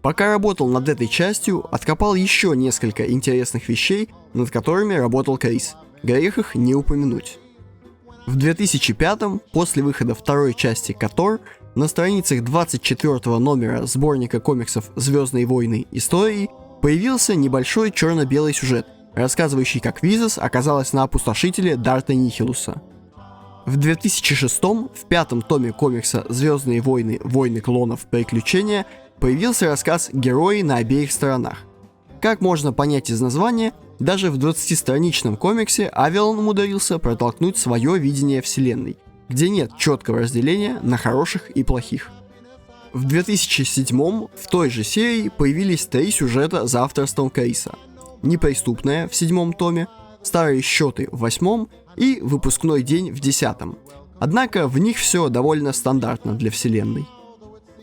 Пока работал над этой частью, откопал еще несколько интересных вещей, над которыми работал Крис. Грех их не упомянуть. В 2005-м, после выхода второй части KOTOR, на страницах 24-го номера сборника комиксов «Звездные войны. Истории» появился небольшой черно-белый сюжет, рассказывающий, как Визас оказалась на опустошителе Дарта Нихилуса. В 2006-м, в пятом томе комикса «Звездные войны. Войны клонов. Приключения» появился рассказ «Герои на обеих сторонах». Как можно понять из названия, даже в 20-страничном комиксе Авилон умудрился протолкнуть свое видение вселенной, где нет четкого разделения на хороших и плохих. В 2007-м в той же серии появились 3 сюжета за авторством Криса: «Неприступная» в 7-м томе, «Старые счеты» в 8-м и «Выпускной день» в 10-м. Однако в них все довольно стандартно для вселенной.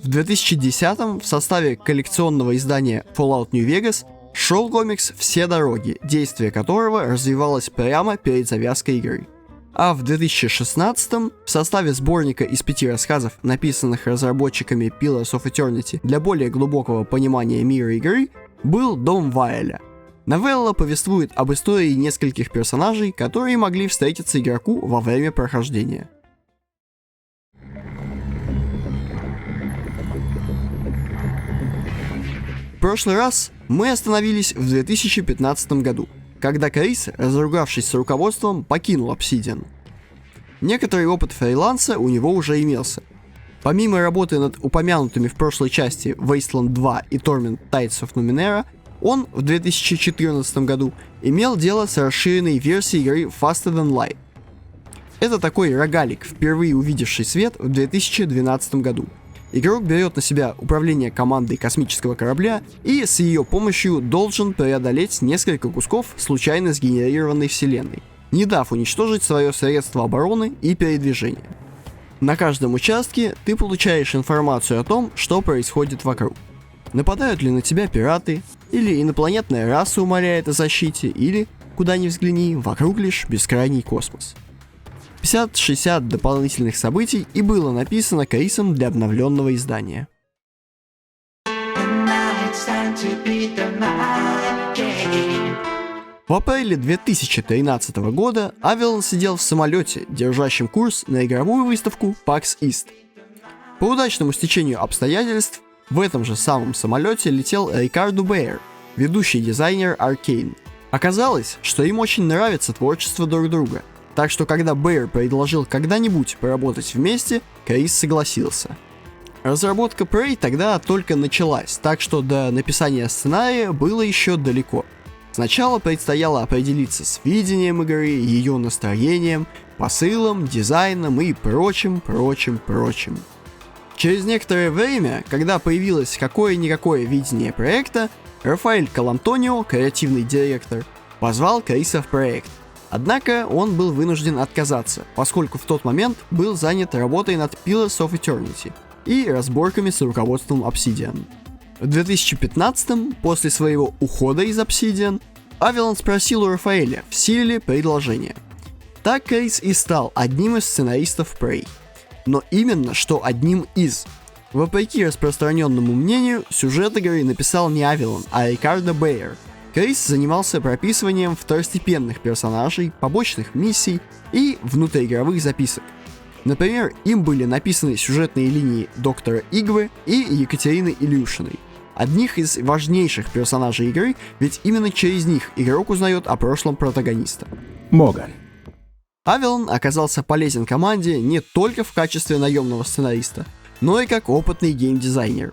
В 2010-м в составе коллекционного издания Fallout New Vegas шел комикс «Все дороги», действие которого развивалось прямо перед завязкой игры. А в 2016-м в составе сборника из 5 рассказов, написанных разработчиками Pillars of Eternity для более глубокого понимания мира игры, был «Дом Ваэля». Новелла повествует об истории нескольких персонажей, которые могли встретиться игроку во время прохождения. В прошлый раз мы остановились в 2015 году, когда Крис, разругавшись с руководством, покинул Obsidian. Некоторый опыт фриланса у него уже имелся. Помимо работы над упомянутыми в прошлой части Wasteland 2 и Torment Tides of Numenera, он в 2014 году имел дело с расширенной версией игры Faster Than Light. Это такой рогалик, впервые увидевший свет в 2012 году. Игрок берет на себя управление командой космического корабля и с ее помощью должен преодолеть несколько кусков случайно сгенерированной вселенной, не дав уничтожить свое средство обороны и передвижения. На каждом участке ты получаешь информацию о том, что происходит вокруг. Нападают ли на тебя пираты, или инопланетная раса умоляет о защите, или, куда ни взгляни, вокруг лишь бескрайний космос. 50-60 дополнительных событий и было написано Крисом для обновленного издания. В апреле 2013 года Авилон сидел в самолете, держащем курс на игровую выставку PAX East. По удачному стечению обстоятельств в этом же самом самолете летел Рикардо Бейер, ведущий дизайнер Arcane. Оказалось, что им очень нравится творчество друг друга, так что когда Бейер предложил когда-нибудь поработать вместе, Крис согласился. Разработка Prey тогда только началась, так что до написания сценария было еще далеко. Сначала предстояло определиться с видением игры, ее настроением, посылом, дизайном и прочим. Через некоторое время, когда появилось какое-никакое видение проекта, Рафаэль Колантонио, креативный директор, позвал Криса в проект. Однако он был вынужден отказаться, поскольку в тот момент был занят работой над Pillars of Eternity и разборками с руководством Obsidian. В 2015-м, после своего ухода из Obsidian, Авилон спросил у Рафаэля, в силе ли предложение. Так Крис и стал одним из сценаристов Prey. Но именно что одним из. Вопреки распространенному мнению, сюжет игры написал не Авилон, а Рикардо Бейер. Крис занимался прописыванием второстепенных персонажей, побочных миссий и внутриигровых записок. Например, им были написаны сюжетные линии Доктора Игвы и Екатерины Илюшиной, одних из важнейших персонажей игры, ведь именно через них игрок узнает о прошлом протагониста. Моган. Авилон оказался полезен команде не только в качестве наемного сценариста, но и как опытный геймдизайнер.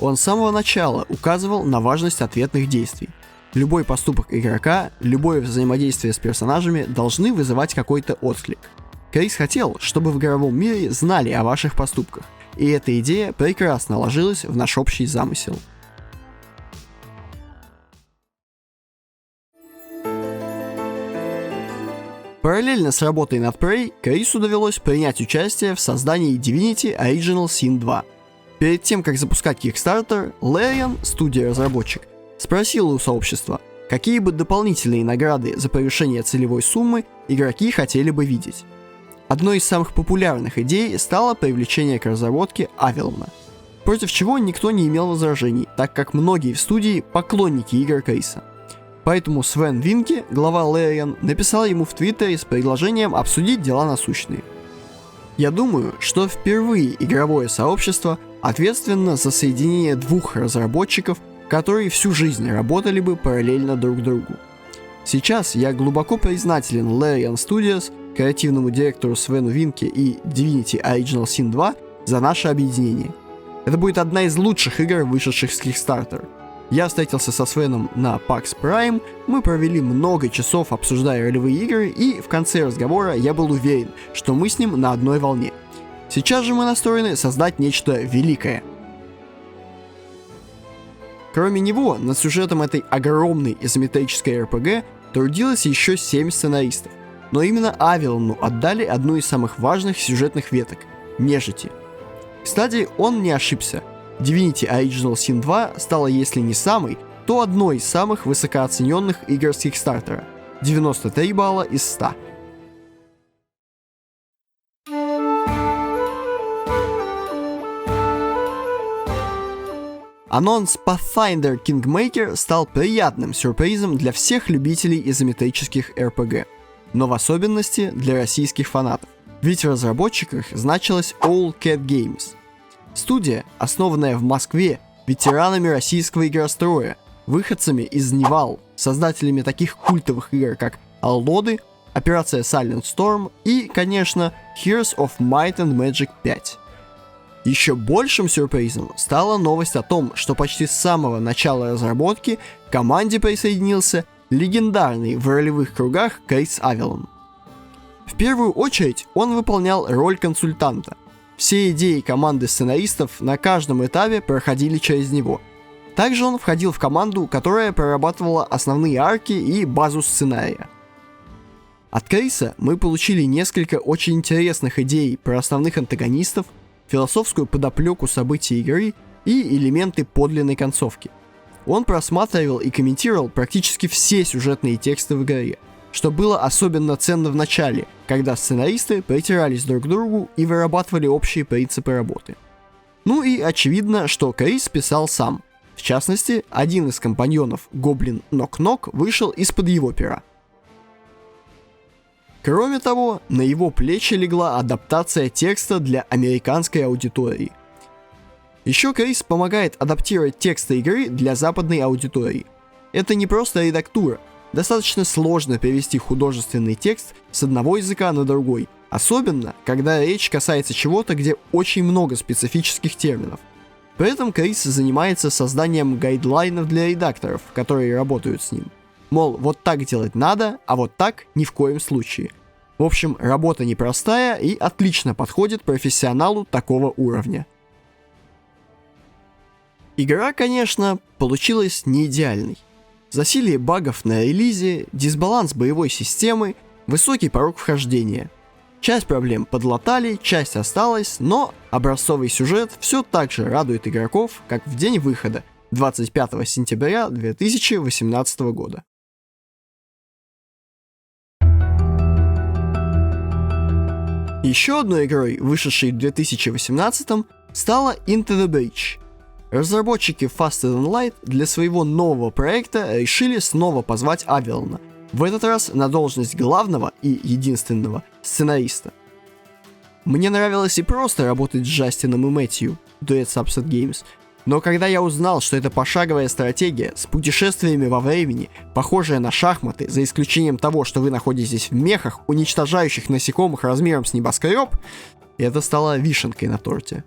Он с самого начала указывал на важность ответных действий. Любой поступок игрока, любое взаимодействие с персонажами должны вызывать какой-то отклик. Крис хотел, чтобы в игровом мире знали о ваших поступках, и эта идея прекрасно ложилась в наш общий замысел. Параллельно с работой над Prey, Крису довелось принять участие в создании Divinity Original Sin 2. Перед тем, как запускать Kickstarter, Larian, студия-разработчик, спросила у сообщества, какие бы дополнительные награды за превышение целевой суммы игроки хотели бы видеть. Одной из самых популярных идей стало привлечение к разработке Авилона. против чего никто не имел возражений, так как многие в студии поклонники игр Кейса. Поэтому Свен Винке, глава Larian, написал ему в Твиттере с предложением обсудить дела насущные. Я думаю, что впервые игровое сообщество ответственно за соединение двух разработчиков, которые всю жизнь работали бы параллельно друг другу. Сейчас я глубоко признателен Larian Studios, креативному директору Свену Винке и Divinity Original Sin 2 за наше объединение. Это будет одна из лучших игр, вышедших с Kickstarter. Я встретился со Свеном на PAX Prime, мы провели много часов, обсуждая ролевые игры, и в конце разговора я был уверен, что мы с ним на одной волне. Сейчас же мы настроены создать нечто великое. Кроме него, над сюжетом этой огромной изометрической RPG трудилось еще 7 сценаристов, но именно Авилону отдали одну из самых важных сюжетных веток — нежити. Кстати, он не ошибся. Divinity Original Sin 2 стала, если не самой, то одной из самых высокооцененных игр с Kickstarter. 93 балла из 100. Анонс Pathfinder Kingmaker стал приятным сюрпризом для всех любителей изометрических RPG, но в особенности для российских фанатов, ведь в разработчиках значилась All Cat Games. Студия, основанная в Москве ветеранами российского игростроя, выходцами из Невал, создателями таких культовых игр, как Аллоды, Операция Silent Storm и, конечно, Heroes of Might and Magic 5. Еще большим сюрпризом стала новость о том, что почти с самого начала разработки к команде присоединился легендарный в ролевых кругах Крис Авилон. В первую очередь он выполнял роль консультанта. Все идеи команды сценаристов на каждом этапе проходили через него. Также он входил в команду, которая прорабатывала основные арки и базу сценария. От Криса мы получили несколько очень интересных идей про основных антагонистов, философскую подоплеку событий игры и элементы подлинной концовки. Он просматривал и комментировал практически все сюжетные тексты в игре, что было особенно ценно в начале, когда сценаристы притирались друг к другу и вырабатывали общие принципы работы. Ну и очевидно, что Крис писал сам. В частности, один из компаньонов, Гоблин Нок-Нок, вышел из-под его пера. Кроме того, на его плечи легла адаптация текста для американской аудитории. Еще Крис помогает адаптировать тексты игры для западной аудитории. Это не просто редактура. Достаточно сложно перевести художественный текст с одного языка на другой, особенно когда речь касается чего-то, где очень много специфических терминов. При этом Крис занимается созданием гайдлайнов для редакторов, которые работают с ним. Мол, вот так делать надо, а вот так ни в коем случае. В общем, работа непростая и отлично подходит профессионалу такого уровня. Игра, конечно, получилась не идеальной. Засилие багов на релизе, дисбаланс боевой системы, высокий порог вхождения. Часть проблем подлатали, часть осталась, но образцовый сюжет все так же радует игроков, как в день выхода, 25 сентября 2018 года. Еще одной игрой, вышедшей в 2018, стала Into the Breach. Разработчики Faster Than Light для своего нового проекта решили снова позвать Авилона, в этот раз на должность главного и единственного сценариста. Мне нравилось и просто работать с Джастином и Мэтью, дуэт Subset Games, но когда я узнал, что это пошаговая стратегия с путешествиями во времени, похожая на шахматы, за исключением того, что вы находитесь в мехах, уничтожающих насекомых размером с небоскреб, это стало вишенкой на торте.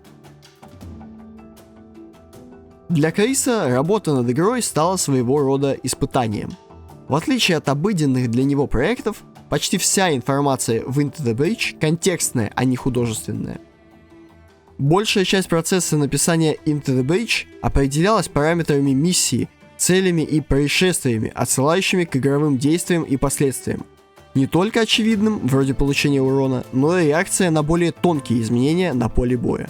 Для Криса работа над игрой стала своего рода испытанием. В отличие от обыденных для него проектов, почти вся информация в Into the Breach контекстная, а не художественная. Большая часть процесса написания Into the Breach определялась параметрами миссии, целями и происшествиями, отсылающими к игровым действиям и последствиям. Не только очевидным, вроде получения урона, но и реакция на более тонкие изменения на поле боя.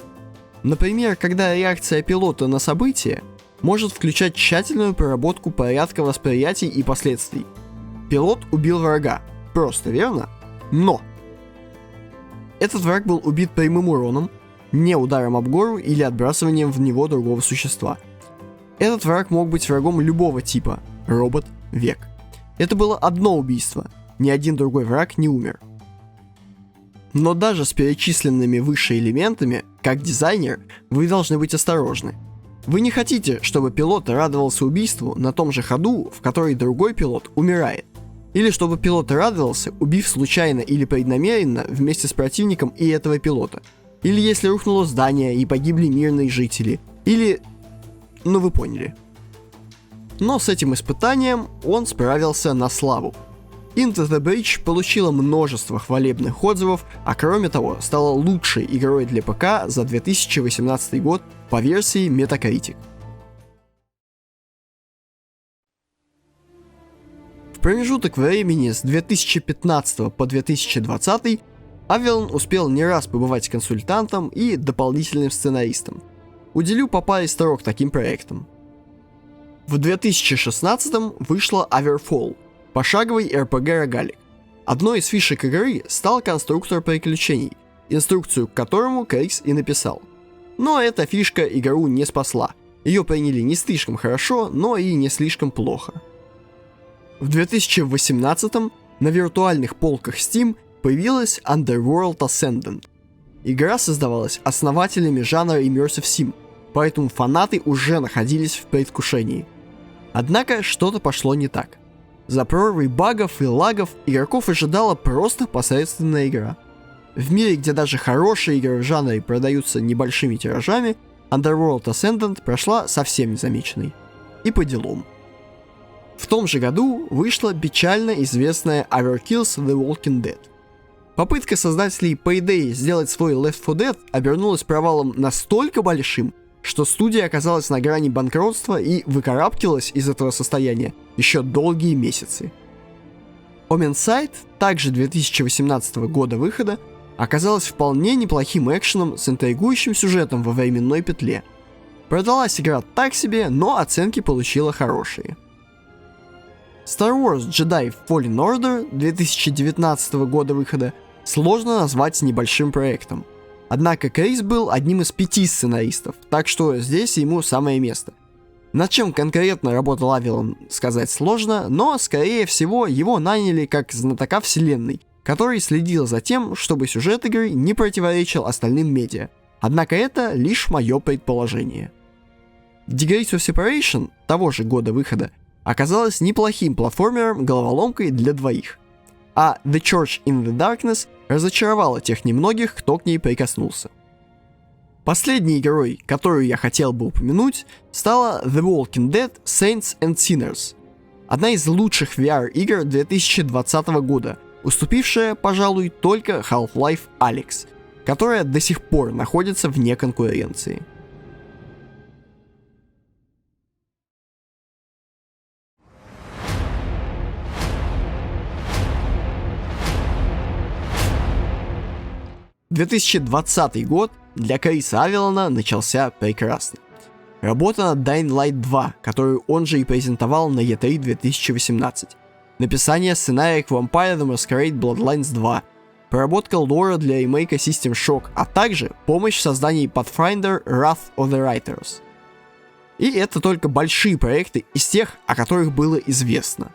Например, когда реакция пилота на событие может включать тщательную проработку порядка восприятий и последствий. Пилот убил врага. Просто, верно? Но! Этот враг был убит прямым уроном, не ударом об гору или отбрасыванием в него другого существа. Этот враг мог быть врагом любого типа – робот, век. Это было одно убийство, ни один другой враг не умер. Но даже с перечисленными выше элементами, как дизайнер, вы должны быть осторожны. Вы не хотите, чтобы пилот радовался убийству на том же ходу, в который другой пилот умирает. Или чтобы пилот радовался, убив случайно или преднамеренно вместе с противником и этого пилота. Или если рухнуло здание и погибли мирные жители. Или... ну вы поняли. Но с этим испытанием он справился на славу. Into the Breach получила множество хвалебных отзывов, а кроме того стала лучшей игрой для ПК за 2018 год по версии Metacritic. В промежуток времени с 2015 по 2020 Avalon успел не раз побывать консультантом и дополнительным сценаристом. Уделю по паре строк таким проектам. В 2016 вышла Averfall, пошаговый RPG-рогалик. Одной из фишек игры стал конструктор приключений, инструкцию к которому Крейс и написал. Но эта фишка игру не спасла. Ее приняли не слишком хорошо, но и не слишком плохо. В 2018 на виртуальных полках Steam появилась Underworld Ascendant. Игра создавалась основателями жанра Immersive Sim, поэтому фанаты уже находились в предвкушении. Однако что-то пошло не так. За прорвой багов и лагов игроков ожидала просто посредственная игра. В мире, где даже хорошие игры в жанре продаются небольшими тиражами, Underworld Ascendant прошла совсем незамеченной. И по делам. В том же году вышла печально известная Overkill's The Walking Dead. Попытка создателей Payday сделать свой Left 4 Dead обернулась провалом настолько большим, что студия оказалась на грани банкротства и выкарабкивалась из этого состояния еще долгие месяцы. Homicide, также 2018 года выхода, оказалась вполне неплохим экшеном с интригующим сюжетом во временной петле. Продалась игра так себе, но оценки получила хорошие. Star Wars Jedi Fallen Order 2019 года выхода сложно назвать небольшим проектом. Однако Крейс был одним из 5 сценаристов, так что здесь ему самое место. Над чем конкретно работал Avalon, сказать сложно, но, скорее всего, его наняли как знатока вселенной, который следил за тем, чтобы сюжет игры не противоречил остальным медиа. Однако это лишь мое предположение. Degrees of Separation, того же года выхода, оказалась неплохим платформером-головоломкой для двоих. А The Church in the Darkness разочаровала тех немногих, кто к ней прикоснулся. Последней игрой, которую я хотел бы упомянуть, стала The Walking Dead Saints and Sinners. Одна из лучших VR-игр 2020 года, уступившая, пожалуй, только Half-Life Alyx, которая до сих пор находится вне конкуренции. — 2020 год для Криса Авелона начался прекрасно. Работа над Dying Light 2, которую он же и презентовал на E3 2018. Написание сценария к Vampire the Masquerade Bloodlines 2. Проработка лора для ремейка System Shock, а также помощь в создании Pathfinder Wrath of the Writers. И это только большие проекты из тех, о которых было известно.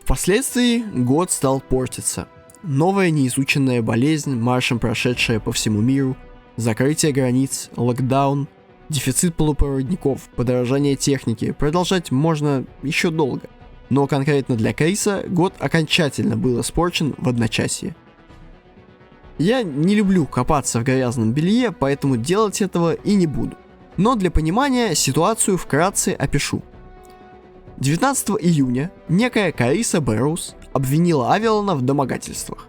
Впоследствии год стал портиться. Новая неизученная болезнь, маршем прошедшая по всему миру, закрытие границ, локдаун, дефицит полупроводников, подорожание техники, продолжать можно еще долго. Но конкретно для Криса год окончательно был испорчен в одночасье. Я не люблю копаться в грязном белье, поэтому делать этого и не буду. Но для понимания ситуацию вкратце опишу. 19 июня некая Кариса Бэрроуз обвинила Авелона в домогательствах.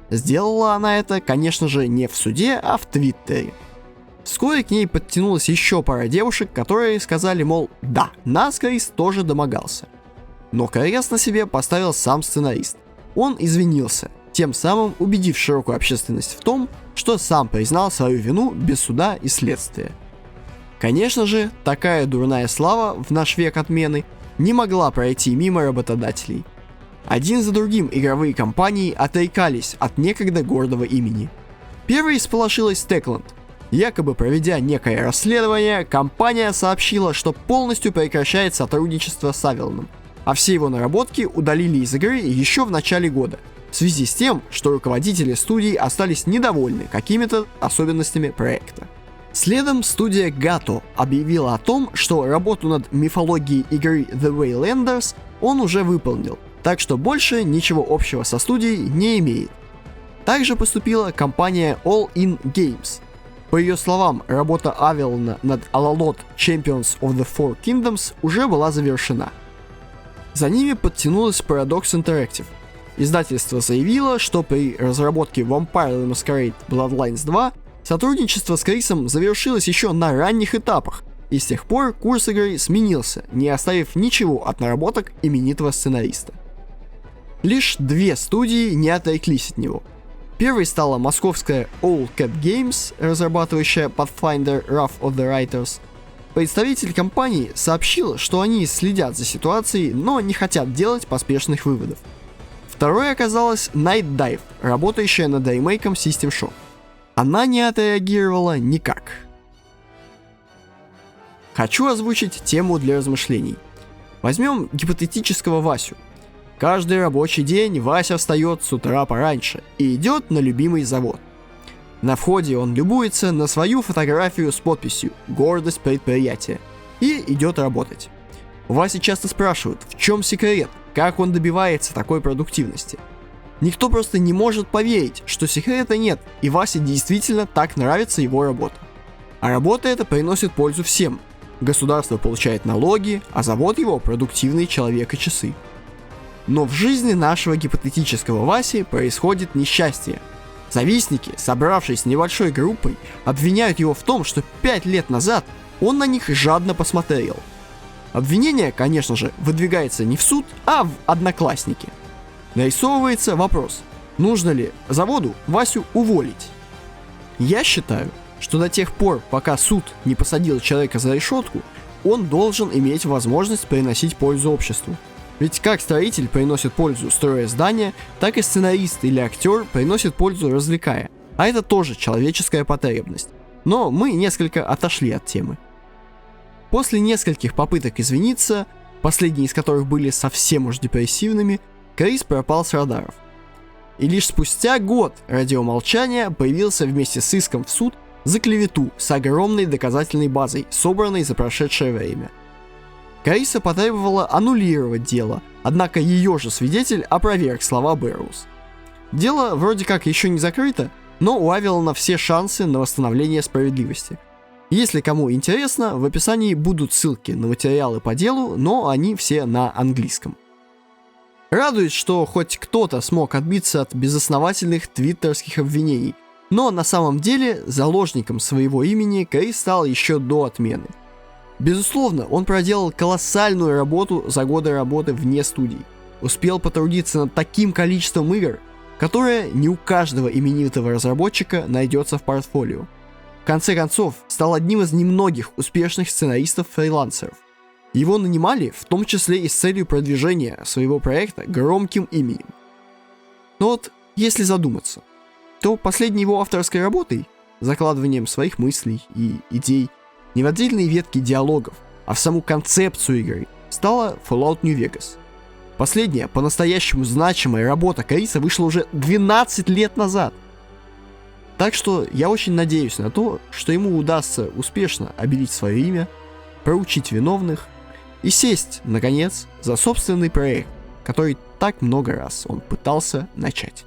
Сделала она это, конечно же, не в суде, а в Твиттере. Вскоре к ней подтянулась еще пара девушек, которые сказали, мол, да, нас Крис тоже домогался. Но крест на себе поставил сам сценарист. Он извинился, тем самым убедив широкую общественность в том, что сам признал свою вину без суда и следствия. Конечно же, такая дурная слава в наш век отмены не могла пройти мимо работодателей. Один за другим игровые компании отрекались от некогда гордого имени. Первой всполошилась Techland. Якобы проведя некое расследование, компания сообщила, что полностью прекращает сотрудничество с Авилоном, а все его наработки удалили из игры еще в начале года, в связи с тем, что руководители студии остались недовольны какими-то особенностями проекта. Следом студия Gato объявила о том, что работу над мифологией игры The Waylanders он уже выполнил, так что больше ничего общего со студией не имеет. Также поступила компания All In Games. По ее словам, работа Авилона над Alalot Champions of the Four Kingdoms уже была завершена. За ними подтянулась Paradox Interactive. Издательство заявило, что при разработке Vampire the Masquerade Bloodlines 2 сотрудничество с Крисом завершилось еще на ранних этапах, и с тех пор курс игры сменился, не оставив ничего от наработок именитого сценариста. Лишь две студии не отреклись от него. Первой стала московская All Cat Games, разрабатывающая Pathfinder Wrath of the Writers. Представитель компании сообщил, что они следят за ситуацией, но не хотят делать поспешных выводов. Второй оказалась Night Dive, работающая над ремейком System Shock. Она не отреагировала никак. Хочу озвучить тему для размышлений. Возьмем гипотетического Васю. Каждый рабочий день Вася встает с утра пораньше и идет на любимый завод. На входе он любуется на свою фотографию с подписью «Гордость предприятия» и идет работать. Вася часто спрашивают, в чем секрет, как он добивается такой продуктивности. Никто просто не может поверить, что секрета нет, и Васе действительно так нравится его работа. А работа эта приносит пользу всем. Государство получает налоги, а завод его продуктивный человек и часы. Но в жизни нашего гипотетического Васи происходит несчастье. Завистники, собравшись небольшой группой, обвиняют его в том, что 5 лет назад он на них жадно посмотрел. Обвинение, конечно же, выдвигается не в суд, а в Одноклассники. Нарисовывается вопрос, нужно ли заводу Васю уволить. Я считаю, что до тех пор, пока суд не посадил человека за решетку, он должен иметь возможность приносить пользу обществу. Ведь как строитель приносит пользу, строя здание, так и сценарист или актер приносит пользу, развлекая. А это тоже человеческая потребность. Но мы несколько отошли от темы. После нескольких попыток извиниться, последние из которых были совсем уж депрессивными, Крис пропал с радаров. И лишь спустя год радиомолчания появился вместе с иском в суд за клевету с огромной доказательной базой, собранной за прошедшее время. Криса потребовала аннулировать дело, однако ее же свидетель опроверг слова Бэрроуз. Дело вроде как еще не закрыто, но у Авилона все шансы на восстановление справедливости. Если кому интересно, в описании будут ссылки на материалы по делу, но они все на английском. Радует, что хоть кто-то смог отбиться от безосновательных твиттерских обвинений, но на самом деле заложником своего имени Крис стал еще до отмены. Безусловно, он проделал колоссальную работу за годы работы вне студий, успел потрудиться над таким количеством игр, которое не у каждого именитого разработчика найдется в портфолио. В конце концов, стал одним из немногих успешных сценаристов-фрилансеров. Его нанимали, в том числе и с целью продвижения своего проекта громким именем. Но вот, если задуматься, то последней его авторской работой, закладыванием своих мыслей и идей, не в отдельные ветки диалогов, а в саму концепцию игры, стала Fallout New Vegas. Последняя, по-настоящему значимая работа Криса вышла уже 12 лет назад. Так что я очень надеюсь на то, что ему удастся успешно обелить свое имя, проучить виновных и сесть, наконец, за собственный проект, который так много раз он пытался начать.